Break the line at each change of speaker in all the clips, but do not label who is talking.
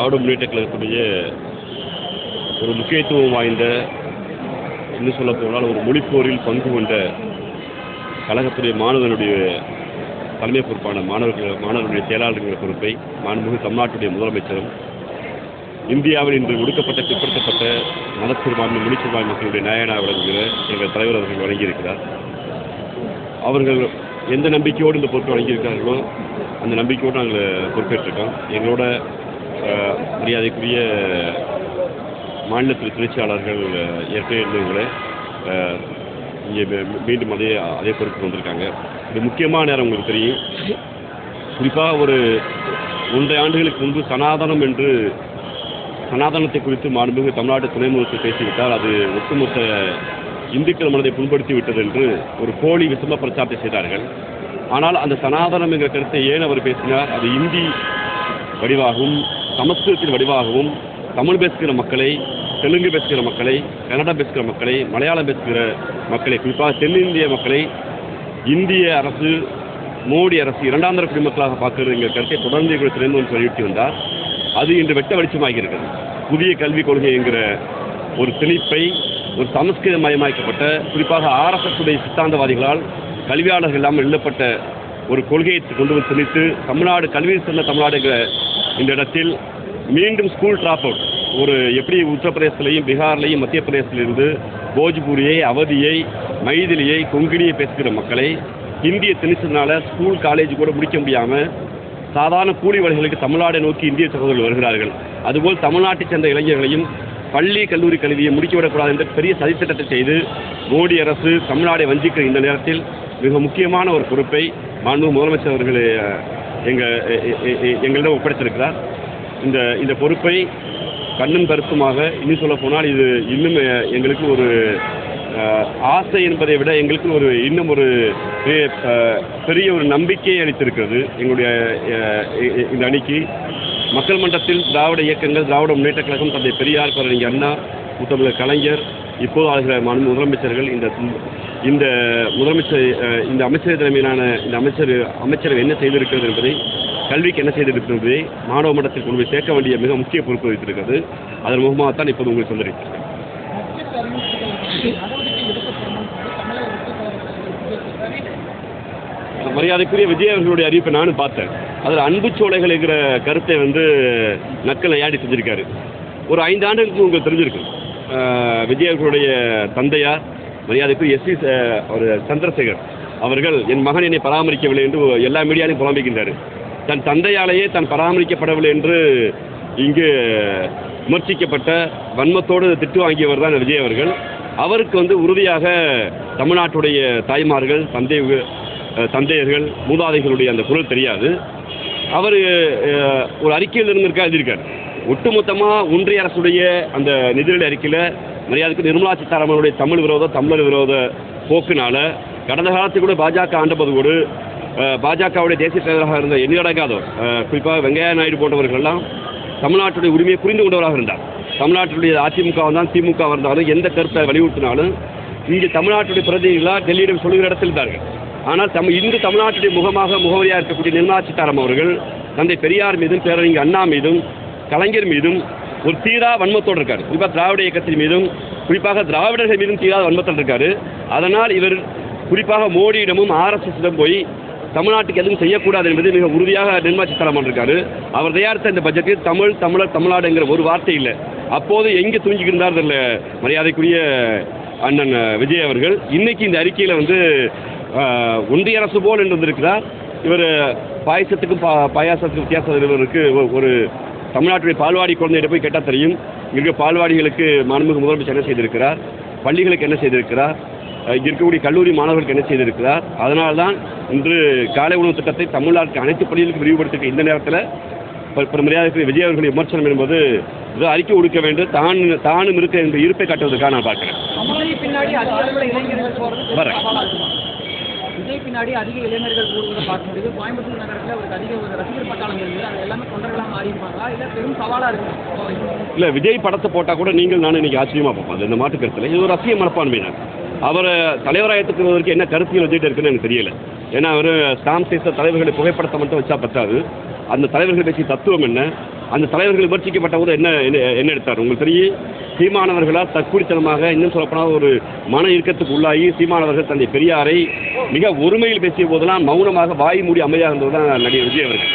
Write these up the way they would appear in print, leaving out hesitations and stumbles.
திராவிட முன்னேற்ற கழகத்துடைய ஒரு முக்கியத்துவம் வாய்ந்த, இன்னும் சொல்ல போனால் ஒரு மொழிப்போரில் பங்கு கொண்ட கழகத்துடைய மாணவர்களுடைய தலைமை பொறுப்பான மாணவர்களுடைய செயலாளர்கள் பொறுப்பை மாண்புமிகு தமிழ்நாட்டுடைய முதலமைச்சரும் இந்தியாவில் இன்று ஒடுக்கப்பட்ட பிற்படுத்தப்பட்ட நலச்சிறுபான்மை மொழிச்சிறுபான்மை மக்களுடைய நாயனாக விளங்குகிற எங்கள் தலைவர் அவர்கள் வழங்கியிருக்கிறார். அவர்கள் எந்த நம்பிக்கையோடு இந்த பொறுப்பை வழங்கியிருக்கிறார்களோ அந்த நம்பிக்கையோடு நாங்கள் பொறுப்பேற்றிருக்கோம். எங்களோட மரியாதைக்குரிய மாநிலத்தில் திருச்சியாளர்கள் ஏற்கனவே இருந்தவங்களே இங்கே மீண்டும் அதே பொறுப்பு வந்திருக்காங்க. இது முக்கியமான நேரம் உங்களுக்கு தெரியும். குறிப்பாக ஒரு 1.5 ஆண்டுகளுக்கு முன்பு சனாதனத்தை குறித்து மாண்புமிகு தமிழ்நாடு துணை முதல்வர் பேசிவிட்டால் அது ஒட்டுமொத்த இந்துக்கள் மனதை புண்படுத்தி விட்டது என்று ஒரு போலி விசம பிரச்சாரத்தை செய்தார்கள். ஆனால் அந்த சனாதனம் என்ற கருத்தை ஏன் அவர் பேசினார்? அது இந்தி வடிவாகவும் சமஸ்கிருதத்தின் வடிவாகவும் தமிழ் பேசுகிற மக்களை, தெலுங்கு பேசுகிற மக்களை, கன்னடம் பேசுகிற மக்களை, மலையாளம் பேசுகிற மக்களை, குறிப்பாக தென்னிந்திய மக்களை இந்திய அரசு, மோடி அரசு 2ஆம் தர குடிமக்களாக பார்க்கிறது எங்கள் கருத்தை தொடர்ந்து எங்கள் துணைமுதல்வர் வலியுறுத்தி வந்தார். அது இன்று வெட்ட வெளிச்சமாக இருக்கிறது. புதிய கல்விக் கொள்கை என்கிற ஒரு திணிப்பை ஒரு சமஸ்கிருத மயமாக்கப்பட்ட, குறிப்பாக RSS உடைய சித்தாந்தவாதிகளால் கல்வியாளர்கள் இல்லாமல் எழுதப்பட்ட ஒரு கொள்கையை கொண்டு வந்து திணித்து தமிழ்நாடு கல்வியில் சிறந்த தமிழ்நாடு என்கிற இந்த இடத்தில் மீண்டும் ஸ்கூல் ட்ராப் அவுட், ஒரு எப்படி உத்தரப்பிரதேசத்திலையும் பீகார்லையும் மத்திய பிரதேசத்திலிருந்து போஜ்பூரியை, அவதியை, மைதிலியை, கொங்கினியை பேசுகிற மக்களை ஹிந்தியை திணிச்சதுனால ஸ்கூல் காலேஜ் கூட முடிக்க முடியாமல் சாதாரண கூலி வேலைகளுக்கு தமிழ்நாடை நோக்கி இந்திய சகோதரர்கள் வருகிறார்கள். அதுபோல் தமிழ்நாட்டைச் சேர்ந்த இளைஞர்களையும் பள்ளி கல்லூரி கல்வியை முடிக்கிவிடக்கூடாது என்ற பெரிய சதித்திட்டத்தை செய்து மோடி அரசு தமிழ்நாடை வஞ்சிக்கிற இந்த நேரத்தில் மிக முக்கியமான ஒரு பொறுப்பை மாண்புமிகு முதலமைச்சர் அவர்கள் எங்களிடம் ஒப்படைத்திருக்கிறார். இந்த பொறுப்பை கண்ணும் கருத்துமாக இன்னும் சொல்ல போனால் இது இன்னும் எங்களுக்கு ஒரு ஆசை என்பதை விட எங்களுக்கு இன்னும் ஒரு பெரிய ஒரு நம்பிக்கையை அளித்திருக்கிறது. எங்களுடைய இந்த அணிக்கு மக்கள் மன்றத்தில் திராவிட இயக்கங்கள், திராவிட முன்னேற்ற கழகம், தந்தை பெரியார், பேரறிஞர் அண்ணா, முத்தமிழர் கலைஞர், இப்போது ஆகிற அமைச்சர்கள், இந்த முதலமைச்சர், இந்த அமைச்சர் தலைமையிலான இந்த அமைச்சர் என்ன செய்திருக்கிறது என்பதை, கல்விக்கு என்ன செய்திருக்கிறது என்பதை மாணவ மன்றத்தில் கொண்டு போய் சேர்க்க வேண்டிய மிக முக்கிய பொறுப்பு வைத்திருக்கிறது. அதன் முகமாகத்தான் இப்போது உங்களுக்கு சொல்லியிருக்கிறேன். மரியாதைக்குரிய விஜய் அவர்களுடைய அறிவிப்பை நானும் பார்த்தேன். அதில் அன்பு சோலைகள் என்கிற கருத்தை நக்கல் ஐயாடி செஞ்சிருக்காரு. ஒரு 5 ஆண்டுகளுக்கு உங்களுக்கு தெரிஞ்சிருக்கு. விஜய் அவர்களுடைய தந்தையார் மரியாதைக்குரிய ஒரு சந்திரசேகர் அவர்கள் என் மகன் என்னை பராமரிக்கவில்லை என்று எல்லா மீடியாலையும் புலம்பிக்கின்றார். தன் தந்தையாலேயே தான் பராமரிக்கப்படவில்லை என்று இங்கு விமர்சிக்கப்பட்ட, வன்மத்தோடு திட்டு வாங்கியவர் தான் விஜய் அவர்கள். அவருக்கு உறுதியாக தமிழ்நாட்டுடைய தாய்மார்கள், தந்தையர்கள், மூதாதைகளுடைய அந்த குரல் தெரியாது. அவர் ஒரு அறிக்கையில் எழுதியிருக்கார். ஒட்டுமொத்தமாக ஒன்றிய அரசுடைய அந்த நிதிநிலை அறிக்கையில் மரியாதைக்கு நிர்மலா சீதாராமனுடைய தமிழர் விரோத போக்குனால கடந்த காலத்தில் கூட பாஜக ஆண்டபோது கூட பாஜகவுடைய தேசிய தலைவராக இருந்த எண்ணிலடங்காதோர், குறிப்பாக வெங்கையா நாயுடு போன்றவர்கள்லாம் தமிழ்நாட்டுடைய உரிமையை புரிந்து கொண்டவராக இருந்தார். தமிழ்நாட்டுடைய அதிமுக வந்தாலும் திமுக வந்தாலும் எந்த கருத்தை வலியுறுத்தினாலும் இங்கே தமிழ்நாட்டுடைய பிரதிநிதிகளாக டெல்லியிடம் சொல்லுகிற இடத்தில் இருந்தார்கள். ஆனால் இன்று தமிழ்நாட்டுடைய முகவரியாக இருக்கக்கூடிய நிர்மலா சீதாராமன் அவர்கள் தந்தை பெரியார் மீதும், பேரறிஞர் அண்ணா மீதும், கலைஞர் மீதும் ஒரு தீரா வன்மத்தோடு இருக்கார். குறிப்பாக திராவிட இயக்கத்தின் மீதும், குறிப்பாக திராவிடர்கள் மீதும் தீரா வன்மத்தோடு இருக்கார். அதனால் இவர் குறிப்பாக மோடியிடமும் RSSிடம் போய் தமிழ்நாட்டுக்கு எதுவும் செய்யக்கூடாது என்பது மிக உறுதியாக நிர்மலா சீதாராமன் இருக்கார். அவர் தயாரித்த இந்த பட்ஜெட்டில் தமிழ்நாடு என்கிற ஒரு வார்த்தை இல்லை. அப்போது எங்கே தூங்கிக்கிருந்தார் தெரியல மரியாதைக்குரிய அண்ணன் விஜய் அவர்கள். இன்னைக்கு இந்த அறிக்கையில் ஒன்றிய அரசு போல் என்று வந்திருக்கிறார். இவர் பாயசத்துக்கும் பாயாசத்துக்கும் வித்தியாசம் இவருக்கு ஒரு தமிழ்நாட்டுடைய பால்வாடி குழந்தையிட போய் கேட்டால் தெரியும். இங்கே பால்வாடிகளுக்கு மாண்புமிகு முதலமைச்சர் என்ன செய்திருக்கிறார், பள்ளிகளுக்கு என்ன செய்திருக்கிறார், இங்கே இருக்கக்கூடிய கல்லூரி மாணவர்களுக்கு என்ன செய்திருக்கிறார். அதனால்தான் இன்று காலை உணவு திட்டத்தை தமிழ்நாட்டுக்கு அனைத்து பள்ளிகளுக்கும் விரிவுபடுத்திருக்க இந்த நேரத்தில் மரியாதைக்குரிய விஜய் அவர்களுடைய விமர்சனம் என்பது அறிக்கை கொடுக்க வேண்டும். தானும் இருக்க என்ற இருப்பை காட்டுவதற்காக நான் பார்க்கிறேன்.
விஜய் பின்னாடி அதிக இளைஞர்கள் கூடுவதை பார்க்க முடியுது. கோயம்புத்தூர் நகரத்தில் அவருக்கு அதிக ஒரு ரசிகர் பட்டாளம் இருக்குது. அது எல்லாமே தொண்டர்களாக மாறி இருப்பாங்களா, இல்லை பெரும் சவாலாக இருக்குது?
இல்லை, விஜய் படத்தை போட்டால் கூட நானும் இன்னைக்கு ஆச்சரியமாக பார்ப்போம். இந்த மாட்டு கருத்தில் இது ஒரு ரசிக மனப்பான்மை தான். அவரை தலைவராயத்துக்கு என்ன கருத்தியல் வச்சுட்டு இருக்குன்னு எனக்கு தெரியல. ஏன்னா அவர் ஸ்டாம்ப் சைஸ தலைவர்களை புகைப்படத்தை மட்டும் வச்சா பத்தாது. அந்த தலைவர்கள் பேசிய தத்துவம் என்ன, அந்த தலைவர்கள் விமர்சிக்கப்பட்ட போது என்ன என்ன எடுத்தார் உங்களுக்கு தெரியும்? சீமானவர்களால் தற்குறித்தனமாக, இன்னும் சொல்லப்போனால் ஒரு மன இறுக்கத்துக்கு உள்ளாகி சீமானவர்கள் தந்தை பெரியாரை மிக ஒருமையில் பேசிய போதெல்லாம் மௌனமாக வாய் மூடி அமைதியாக இருந்தது தான் நடிகர் விஜய் அவர்கள்.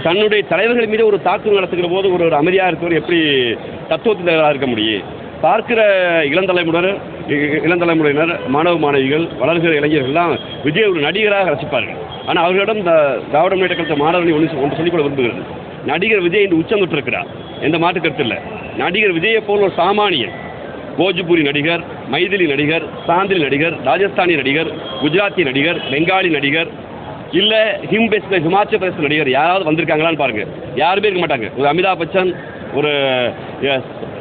தன்னுடைய தலைவர்கள் மீது ஒரு தாக்குதல் நடத்துகிற போது ஒரு அமைதியாக இருக்கிறவர் எப்படி தத்துவத்தினராக இருக்க முடியும்? பார்க்கிற இளந்தலைமுறையினர், மாணவ மாணவிகள், வளர்கிற இளைஞர்கள்லாம் விஜய் ஒரு நடிகராக ரசிப்பார்கள். ஆனால் அவர்களிடம் இந்த திராவிட முன்னேற்ற கழக மாணவர்கள் ஒன்று சொல்லிக்கொள்ள விரும்புகிறது. நடிகர் விஜய் இன்று உச்சம் தொட்டிருக்கிறார், எந்த மாற்று கருத்து இல்லை. நடிகர் விஜயை போல் ஒரு சாமானியன், போஜ்பூரி நடிகர், மைதிலி நடிகர், சாந்திலி நடிகர், ராஜஸ்தானி நடிகர், குஜராத்தி நடிகர், பெங்காலி நடிகர், இல்லை ஹிமாச்சல் பிரதேச நடிகர் யாராவது வந்திருக்காங்களான்னு பாருங்கள். யாருமே இருக்க மாட்டாங்க. ஒரு அமிதாப் பச்சன், ஒரு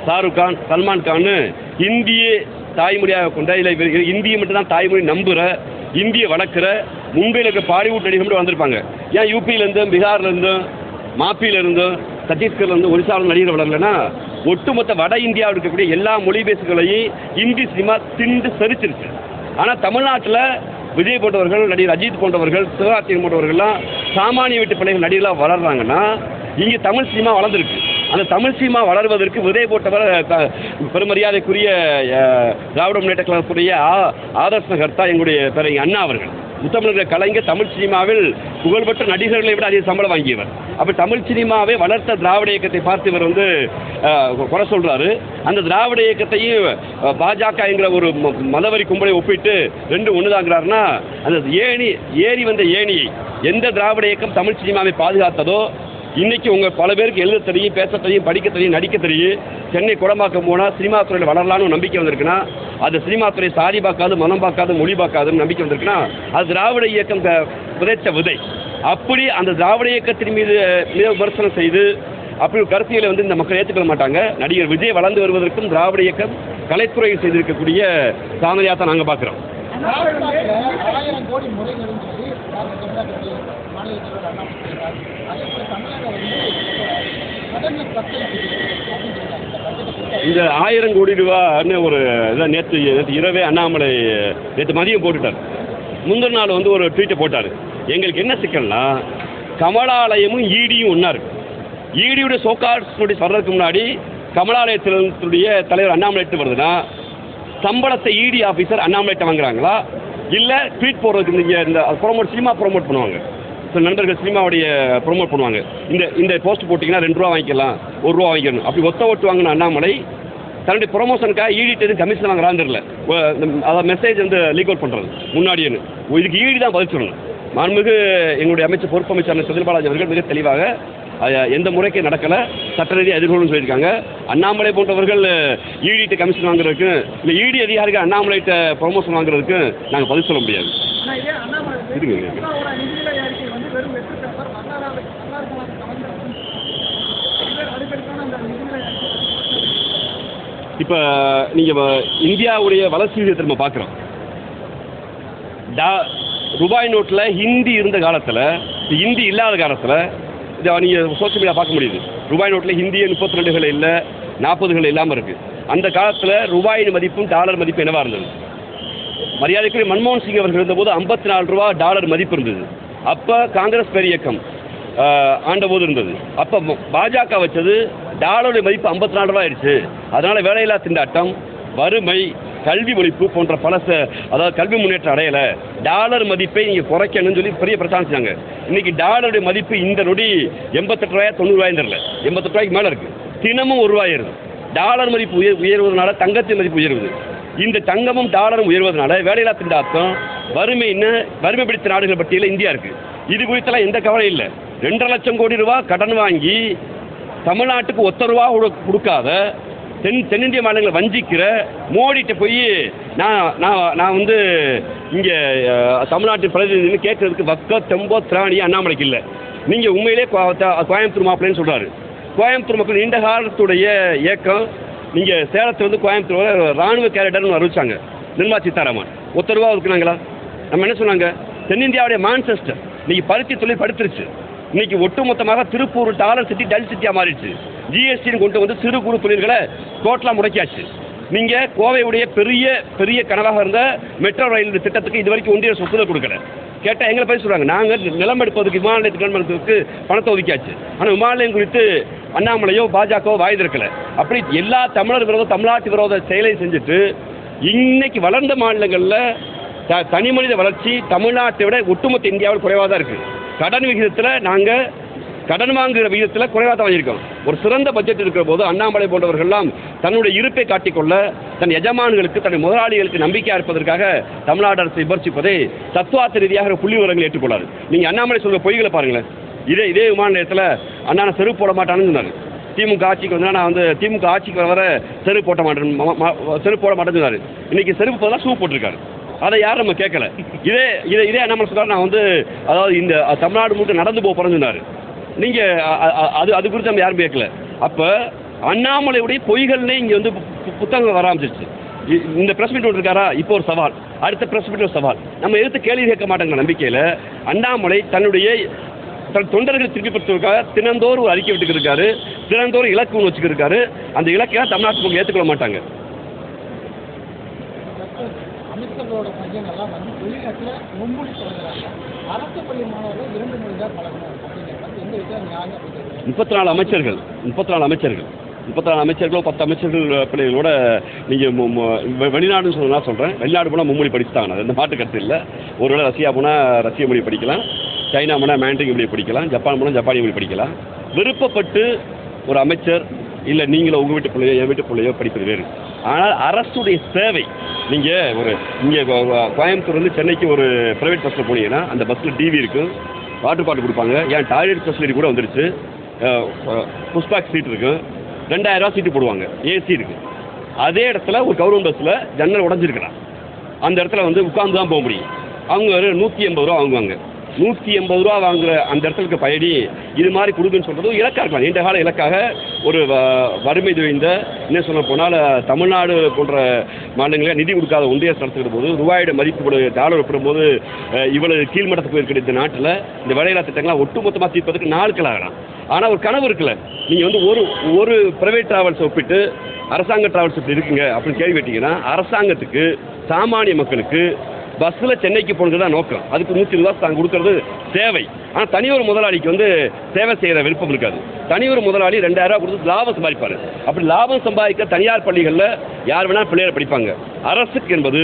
ஷாருக் கான், சல்மான் கான்னு இந்திய தாய்மொழியாக கொண்ட, இல்லை இந்தியை மட்டும்தான் தாய்மொழி நம்புகிற, இந்தியை வளர்க்குற மும்பையில் இருக்க பாலிவுட் நடிகர் மட்டும் வந்திருப்பாங்க. ஏன் யூபியிலேருந்தும், பீகார்லேருந்தும், மாப்பியிலிருந்தும், சத்தீஸ்கர்லேருந்து, ஒரிசாவில் நடிகர் வளரலைன்னா ஒட்டுமொத்த வட இந்தியாவில் இருக்கக்கூடிய எல்லா மொழி பேசுகளையும் இந்தி சினிமா திண்டு செரிச்சிருச்சு. ஆனால் தமிழ்நாட்டில் விஜய் போன்றவர்கள், நடிகர் அஜித் போன்றவர்கள், சிவகார்த்திகேயன் போன்றவர்கள்லாம் சாமானிய வீட்டு பிள்ளைகள் நடிகர்களாக வளர்றாங்கன்னா இங்கே தமிழ் சினிமா வளர்ந்துருக்கு. அந்த தமிழ் சினிமா வளர்வதற்கு விதை போட்டவர் பெருமரியாதைக்குரிய திராவிட முன்னேற்ற கழகத்துடைய ஆதர்ச கர்த்தா எங்களுடைய பேரறிஞர் அண்ணா அவர்கள். முத்தமிழர் கலைஞர் தமிழ் சினிமாவில் புகழ்பெற்ற நடிகர்களை விட அதிக சம்பளம் வாங்கியவர். அப்போ தமிழ் சினிமாவை வளர்த்த திராவிட இயக்கத்தை பார்த்து இவர் வந்து குறை சொல்கிறாரு. அந்த திராவிட இயக்கத்தையும் பாஜக என்கிற ஒரு மதவரி கும்பலை ஒப்பிட்டு ரெண்டு ஒன்றுதாங்கிறாருன்னா, அந்த ஏறி வந்த ஏணியை எந்த திராவிட இயக்கம் தமிழ் சினிமாவை பாதுகாத்ததோ, இன்றைக்கி உங்கள் பல பேருக்கு எழுத தெரியும், பேச தெரியும், படிக்க தெரியும், நடிக்க தெரியும். சென்னை குடமாக்கம் போனால் சினிமா துறையில் வளரலான்னு நம்பிக்கை வந்திருக்குன்னா, அது சினிமா துறை சாதி பார்க்காது, மனம் பார்க்காது, மொழி பார்க்காதுன்னு நம்பிக்கை வந்திருக்குன்னா, அது திராவிட இயக்கம் விதைத்த விதை. அப்படி அந்த திராவிட இயக்கத்தின் மீது விமர்சனம் செய்து அப்படி ஒரு கருத்தியலை வந்து இந்த மக்கள் ஏற்றுக்கொள்ள மாட்டாங்க. நடிகர் விஜய் வளர்ந்து வருவதற்கும் திராவிட இயக்கம் கலைத்துறையில் செய்திருக்கக்கூடிய சாதனையாக தான் நாங்கள் பார்க்குறோம்.
1000 கோடி முறைகள்
இந்த 1000 கோடி ரூபான்னு ஒரு இதான் நேற்று இரவே அண்ணாமலை நேற்று மதியம் போட்டுட்டார். முந்தின நாள் வந்து ஒரு ட்வீட்டை போட்டார். எங்களுக்கு என்ன சிக்கல்னா, கமலாலயமும் ஈடியும் ஒன்றா இருக்கு. ஈடியுடைய சோகார்ட்ஸ் நோட்டீஸ் வர்றதுக்கு முன்னாடி கமலாலயத்தினுடைய தலைவர் அண்ணாமலைட்டு வருதுன்னா, சம்பளத்தை இடி ஆஃபீஸர் அண்ணாமலைட்ட வாங்குறாங்களா, இல்லை ட்வீட் போடுறதுக்கு நீங்கள் இந்த சினிமா ப்ரொமோட் பண்ணுவாங்க. சில நண்பர்கள் சினிமாவுடைய ப்ரொமோட் பண்ணுவாங்க. இந்த போஸ்ட் போட்டிங்கன்னா 2 ரூபா வாங்கிக்கலாம், 1 ரூபா வாங்கிக்கணும், அப்படி ஒத்த ஓட்டு வாங்கின அண்ணாமலை தன்னுடைய ப்ரொமோஷனுக்காக ஈடிட்டு எதுவும் கமிஷன் வாங்குறான்னு தெரியல. அதாவது மெசேஜ் வந்து லீக் அவுட் பண்ணுறது முன்னாடியே இதுக்கு ஈடி தான் பதில் சொல்லணும். மாண்புமிகு எங்களுடைய அமைச்சர், பொறுப்பு அமைச்சர் செந்தில் பாலாஜி அவர்கள் மிக தெளிவாக எந்த முறைக்கு நடக்கலை, சட்ட ரீதியாக எதிர்கொள்ளுன்னு சொல்லியிருக்காங்க. அண்ணாமலை போன்றவர்கள் ஈடிட்டு கமிஷன் வாங்குறதுக்கு, இல்லை ஈடி அதிகாரிகள் அண்ணாமலைகிட்ட ப்ரொமோஷன் வாங்குறதுக்கு நாங்கள் பதில் சொல்ல முடியாது. இப்போ நீங்கள் இந்தியாவுடைய வளர்ச்சி விகிதத்தை நம்ம பார்க்குறோம். ரூபாய் நோட்டில் ஹிந்தி இருந்த காலத்தில், ஹிந்தி இல்லாத காலத்தில் இதை நீங்கள் சோஷியல் மீடியா பார்க்க முடியுது. ரூபாய் நோட்டில் ஹிந்தியே 32கள் இல்லை, 40கள் இல்லாமல் இருக்குது. அந்த காலத்தில் ரூபாயின் மதிப்பும் டாலர் மதிப்பு என்னவாக இருந்தது? மரியாதைக்குரிய மன்மோகன் சிங் அவர்கள் இருந்தபோது 54 ரூபா டாலர் மதிப்பு இருந்தது. அப்போ காங்கிரஸ் பேரியக்கம் ஆண்டபோது இருந்தது. அப்போ பாஜக வச்சது டாலருடைய மதிப்பு 54 ரூபா ஆயிடுச்சு. அதனால் வேலையில்லா திண்டாட்டம், வறுமை, கல்வி ஒழிப்பு போன்ற அதாவது கல்வி முன்னேற்றம் அடையலை, டாலர் மதிப்பை நீங்கள் குறைக்கணும்னு சொல்லி பெரிய பிரச்சாரம் செஞ்சாங்க. இன்றைக்கி டாலருடைய மதிப்பு இந்த நொடி 88 ரூபாயா 90 ரூபாயும் தெரியல, 88 ரூபாய்க்கு மேலே இருக்குது. தினமும் 1 ரூபாய் ஏறுது. டாலர் மதிப்பு உயர்வதனால தங்கத்தின் மதிப்பு உயர்வுது. இந்த தங்கமும் டாலரும் உயர்வதனால வேலையில்லா திண்டாட்டம், வறுமை பிடித்த நாடுகள் பட்டியலில் இந்தியா இருக்குது. இது குறித்தெல்லாம் எந்த கவலை இல்லை. 2.5 லட்சம் கோடி ரூபா கடன் வாங்கி தமிழ்நாட்டுக்கு ஒத்த ரூபா கொடுக்காத தென்னிந்திய மாநிலங்களை வஞ்சிக்கிற மோடிட்ட போய் நான் வந்து இங்கே தமிழ்நாட்டு பிரதிநிதின்னு கேட்கறதுக்கு வக்க தெம்போ திராணி அண்ணாமலைக்கு இல்லை. நீங்கள் உண்மையிலே கோயம்புத்தூர் மாப்பிள்ளைன்னு சொல்கிறாரு. கோயம்புத்தூர் மக்கள் நீண்ட காலத்துடைய இயக்கம். நீங்கள் சேலத்தில் வந்து கோயம்புத்தூர் ராணுவ கேரக்டர்னு அறிவிச்சாங்க நிர்மலா சீதாராமன். ஒத்த ரூபா இருக்குனாங்களா? நம்ம என்ன சொன்னாங்க? தென்னிந்தியாவுடைய மான்செஸ்டர் இன்னைக்கு பருத்தி தொழில் படுத்துருச்சு. இன்னைக்கு ஒட்டுமொத்தமாக திருப்பூர் டாலர் சிட்டி டல் சிட்டியாக மாறிடுச்சு. ஜிஎஸ்டின்னு கொண்டு வந்து சிறு குறு தொழில்களை டோட்டலாக முடக்கியாச்சு. நீங்கள் கோவையுடைய பெரிய கனவாக இருந்த மெட்ரோ ரயில் திட்டத்துக்கு இது வரைக்கும் ஒன்றிய ஒப்புதல் கொடுக்கல. கேட்டால் எங்களை போய் சொல்கிறாங்க, நாங்கள் நிலம் எடுப்பதுக்கு விமான நிலையத்துக்கு பணத்தை ஒதுக்கியாச்சு. ஆனால் விமான நிலையம் குறித்து அண்ணாமலையோ பாஜகவோ வாய் திறக்கல. அப்படி எல்லா தமிழர் விரோத தமிழ்நாட்டு விரோத செயலை செஞ்சுட்டு இன்னைக்கு வளர்ந்த மாநிலங்களில் தனி மனித வளர்ச்சி தமிழ்நாட்டை விட ஒட்டுமொத்த இந்தியாவில் குறைவாக தான் இருக்குது. கடன் விகிதத்தில் நாங்கள் கடன் வாங்குகிற விகிதத்தில் குறைவாக தான் வாங்கியிருக்கோம். ஒரு சிறந்த பட்ஜெட் இருக்கிற போது அண்ணாமலை போன்றவர்கள்லாம் தன்னுடைய இருப்பை காட்டிக்கொள்ள தன் எஜமான்களுக்கு தன்னுடைய முதலாளிகளுக்கு நம்பிக்கையாக இருப்பதற்காக தமிழ்நாடு அரசை விமர்சிப்பதை தத்துவார்த்த ரீதியாக புள்ளி விவரங்களை ஏற்றுக்கொள்ளாது. நீங்கள் அண்ணாமலை சொல்கிற பொய்களை பாருங்களேன். இதே விமான நிலையத்தில் அண்ணா செருப்பு போட மாட்டான்னு சொன்னார். திமுக ஆட்சிக்கு வந்தால் நான் வந்து திமுக ஆட்சிக்கு வர செருப்பு போட மாட்டேன் செருப்பு போட மாட்டேன்னு சொன்னார். இன்றைக்கி செருப்பு பதிலாக ஷூ போட்டிருக்காரு. அதை யாரும் நம்ம கேட்கல. இதே அண்ணாமலை சொன்னார் நான் வந்து அதாவது இந்த தமிழ்நாடு முழுக்க நடந்து போகிறேன்னு சொன்னார். நீங்கள் அது குறித்து நம்ம யாரும் கேட்கல. அப்போ அண்ணாமலையுடைய பொய்கள்னே இங்கே வந்து புத்தகங்கள் வர ஆரம்பிச்சிருச்சு. இந்த பிரஸ் மீட் இருக்காரா, இப்போ ஒரு சவால், அடுத்த பிரஸ் மீட் ஒரு சவால். நம்ம எதிர்த்து கேள்வி கேட்க மாட்டேங்கிற நம்பிக்கையில் அண்ணாமலை தன்னுடைய தொண்டர்களை திருப்பிப்படுத்துவதற்காக தினந்தோறும் ஒரு அறிக்கை விட்டுக்கிருக்காரு. தினந்தோறும் இலக்கு ஒன்று வச்சுக்கிருக்காரு. அந்த இலக்கை தமிழ்நாட்டு மக்கள் ஏற்றுக்கொள்ள மாட்டாங்க.
அமைச்சர்களோட பையனெல்லாம் வந்து வெளிநாட்டில் மும்மொழி தொடங்குறாங்க. அரசு பள்ளி மாணவர்கள் 2 மொழி தான் பழகணும் அப்படிங்கிறது எந்த விதத்தில் நியாயம் அப்படிங்கிறது
34 அமைச்சர்களோ 10 அமைச்சர்கள் பிள்ளைகளோட நீங்கள் வெளிநாடுன்னு சொல்லலாம் சொல்கிறேன். வெளிநாடு போனால் மும்மொழி படிச்சுட்டாங்க. அது எந்த மாட்டு கருத்து இல்லை. ஒருவேளை ரஷ்யா போனால் ரஷ்ய மொழி படிக்கலாம், சைனா போனால் மேண்ட்ரிங் மொழி படிக்கலாம், ஜப்பான் போனால் ஜப்பானிய மொழி படிக்கலாம். விருப்பப்பட்டு ஒரு அமைச்சர் இல்லை நீங்களும் உங்கள் வீட்டு பிள்ளையோ என் வீட்டு பிள்ளையோ படிப்பது வேறு. ஆனால் அரசுடைய சேவை நீங்கள் இங்கே கோயம்புத்தூர்லேருந்து சென்னைக்கு ஒரு ப்ரைவேட் பஸ்ஸில் போனீங்கன்னா அந்த பஸ்ஸில் டிவி இருக்கும், வாட்டர் பாட்டில் கொடுப்பாங்க. ஏன் டாய்லெட் ஃபெசிலிட்டி கூட வந்துடுச்சு. புஷ்பாக் சீட் இருக்கும், 2000 ரூபா சீட்டு போடுவாங்க, ஏசி இருக்குது. அதே இடத்துல ஒரு கவர்மெண்ட் பஸ்ஸில் ஜன்னல் உடஞ்சிருக்கிறான். அந்த இடத்துல வந்து உட்காந்து தான் போக முடியும். அவங்க ஒரு 180 ரூபா வாங்குவாங்க. 180 ரூபா வாங்குகிற அந்த இடத்துக்கு பயடி இது மாதிரி கொடுக்குன்னு சொல்கிறது இலக்காக இருக்கலாம். நீண்ட கால இலக்காக ஒரு வறுமை துவைந்த என்ன சொல்ல போனால் தமிழ்நாடு போன்ற மாநிலங்களில் நிதி கொடுக்காத ஒன்றிய அரசு நடத்துகிற போது ரூபாயோட மதிப்பு டாலர் ஒப்பிடும்போது இவ்வளவு கீழ்மட்டத்துக்கு போயிருக்கிற இந்த நாட்டில் இந்த வேலையில்லா திட்டங்களாக ஒட்டுமொத்தமாக தீர்ப்பதற்கு நாட்கள் ஆகலாம். ஆனால் ஒரு கனவு இருக்குல்ல, நீங்கள் வந்து ஒரு ப்ரைவேட் ட்ராவல்ஸை ஒப்பிட்டு அரசாங்க ட்ராவல்ஸ் இப்படி இருக்குங்க அப்படின்னு கேள்வி கேட்டிங்கன்னா அரசாங்கத்துக்கு சாமானிய மக்களுக்கு பஸ்ஸில் சென்னைக்கு போனது தான் நோக்கம். அதுக்கு 120 ரூபா தாங்க கொடுக்கறது சேவை. ஆனால் தனியொரு முதலாளிக்கு வந்து சேவை செய்கிற விருப்பம் இருக்காது. தனியொரு முதலாளி 2000 ரூபா கொடுத்து லாபம் சம்பாதிப்பார். அப்படி லாபம் சம்பாதிக்க தனியார் பள்ளிகளில் யார் வேணால் பிள்ளைகளை படிப்பாங்க. அரசுக்கு என்பது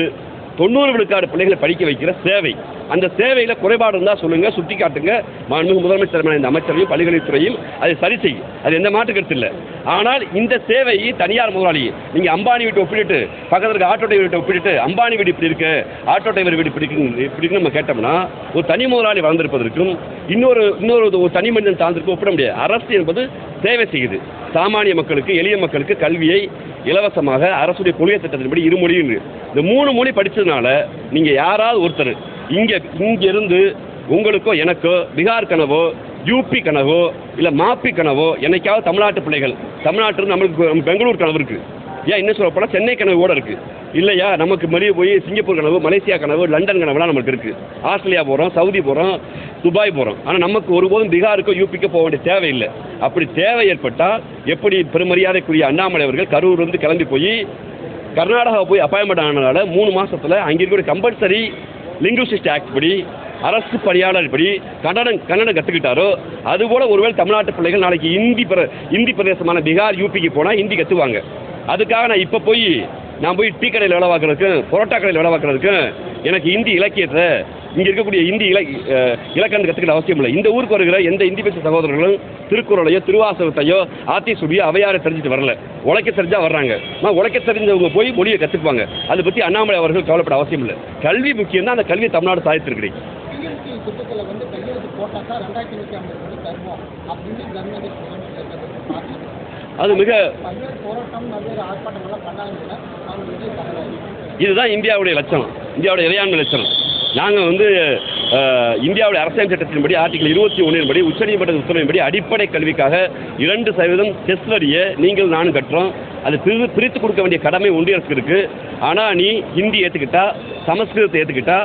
90 விழுக்காடு பிள்ளைகளை படிக்க வைக்கிற சேவை. அந்த சேவையில் குறைபாடு இருந்தால் சொல்லுங்கள், சுட்டி காட்டுங்க. மாண்புமிகு முதலமைச்சர் இந்த அமைச்சரையும் பள்ளிக்கல்வித்துறையும் அதை சரி செய்யும். அது எந்த மாற்று கருத்து இல்லை. ஆனால் இந்த சேவையை தனியார் முதலாளி நீங்கள் அம்பானி வீட்டை ஒப்பிட்டு பக்கத்தில் இருக்க ஆட்டோ டிரைவர் வீட்டை ஒப்பிட்டு அம்பானி வீடு இப்படி இருக்கு, ஆட்டோ டிரைவர் வீடு இப்படின்னு நம்ம கேட்டோம்னா ஒரு தனி முதலாளி வளர்ந்திருப்பதற்கும் இன்னொரு தனி மனிதன் சார்ந்திருக்கும் ஒப்பிட முடியாது. அரசு என்பது சேவை செய்யுது. சாமானிய மக்களுக்கு எளிய மக்களுக்கு கல்வியை இலவசமாக அரசுடைய கொள்கை திட்டத்தின்படி 2 மொழியும் இந்த 3 மொழி படித்ததுனால நீங்கள் யாராவது ஒருத்தர் இங்கிருந்து உங்களுக்கோ எனக்கோ பீகார் கனவோ யூபி கனவோ இல்லை மாப்பி கனவோ என்னைக்காவது தமிழ்நாட்டு பிள்ளைகள் தமிழ்நாட்டில் நம்ம பெங்களூர் கனவு இருக்குது. ஏன் இன்னும் சொல்ல போனால் சென்னை கனவு கூட இருக்குது இல்லையா? நமக்கு மறுபடியும் போய் சிங்கப்பூர் கனவு, மலேசியா கனவு, லண்டன் கனவுலாம் நமக்கு இருக்குது. ஆஸ்திரேலியா போகிறோம், சவுதி போகிறோம், துபாய் போகிறோம். ஆனால் நமக்கு ஒருபோதும் பீகாருக்கோ யூபிக்கோ போக வேண்டிய தேவையில்லை. அப்படி தேவை ஏற்பட்டால் எப்படி பெருமரியாதைக்குரிய அண்ணாமலை அவர்கள் கரூர்லேருந்து கிளம்பி போய் கர்நாடகா போய் அப்பாயின்மெண்ட் ஆனதால 3 மாதத்தில் அங்கே இருக்கக்கூடிய கம்பல்சரி லிங்குவிஸ்டிக் ஆக்ட் படி அரசு பணியாளர் படி கன்னடம் கற்றுக்கிட்டாரோ அதுபோல் ஒருவேளை தமிழ்நாட்டு பிள்ளைகள் நாளைக்கு இந்தி பிரதேசமான பீகார் யூபிக்கு போனால் ஹிந்தி கற்றுவாங்க. அதுக்காக நான் போய் டீ கடையில் வேலை பார்க்குறதுக்கு பரோட்டா கடையில் வேலை பார்க்குறதுக்கு எனக்கு இந்தி இலக்கியத்தை இங்கே இருக்கக்கூடிய இந்தி இலக்கணம் கற்றுக்கிற அவசியம் இல்லை. இந்த ஊருக்கு வருகிற எந்த இந்தி பேச சகோதரர்களும் திருக்குறளையோ திருவாசகத்தையோ ஆத்திசூடியோ அவையாரை தெரிஞ்சுட்டு வரல, உழைக்க தெரிஞ்சால் வர்றாங்க. உழைக்க தெரிஞ்சவங்க போய் மொழியை கற்றுக்குவாங்க. அதை பற்றி அண்ணாமலை அவர்கள் கவலைப்பட அவசியம் இல்லை. கல்வி முக்கியம் தான். அந்த கல்வி தமிழ்நாடு சாதித்திருக்கிறேன்.
திட்டத்தில் வந்து கையெழுத்து போட்டாக்கா 2050 தருவோம் அப்படின்னு
அது மிக
போராட்டம் ஆர்ப்பாட்டங்கள்லாம் பண்ணாங்க.
இதுதான் இந்தியாவுடைய லட்சணம், இந்தியாவுடைய இறையாண்மை லட்சணம். நாங்கள் வந்து இந்தியாவுடைய அரசியல் சட்டத்தின்படி ஆர்டிகல் 21 படி உச்சநீதிமன்ற உத்தரவின்படி அடிப்படை கல்விக்காக 2% செஸ் வரியை நீங்கள் நானும் கட்டுறோம். அது பிரித்து கொடுக்க வேண்டிய கடமை ஒன்றிய அரசுக்கு இருக்குது. ஆனால் நீ ஹிந்தி ஏற்றுக்கிட்டா, சமஸ்கிருதத்தை ஏற்றுக்கிட்டா,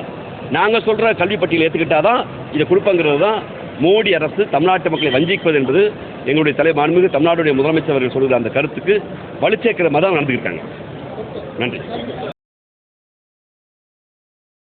நாங்கள் சொல்கிற கல்வி பட்டியலை ஏற்றுக்கிட்டா தான் இதை கொடுப்பங்கிறது தான் மோடி அரசு தமிழ்நாட்டு மக்களை வஞ்சிப்பது என்பது எங்களுடைய மாண்புமிகு தமிழ்நாடுடைய முதலமைச்சர் அவர்கள் சொல்கிற அந்த கருத்துக்கு வலுச்சேர்க்கிற மாதிரி நடந்துக்கிட்டாங்க. நன்றி.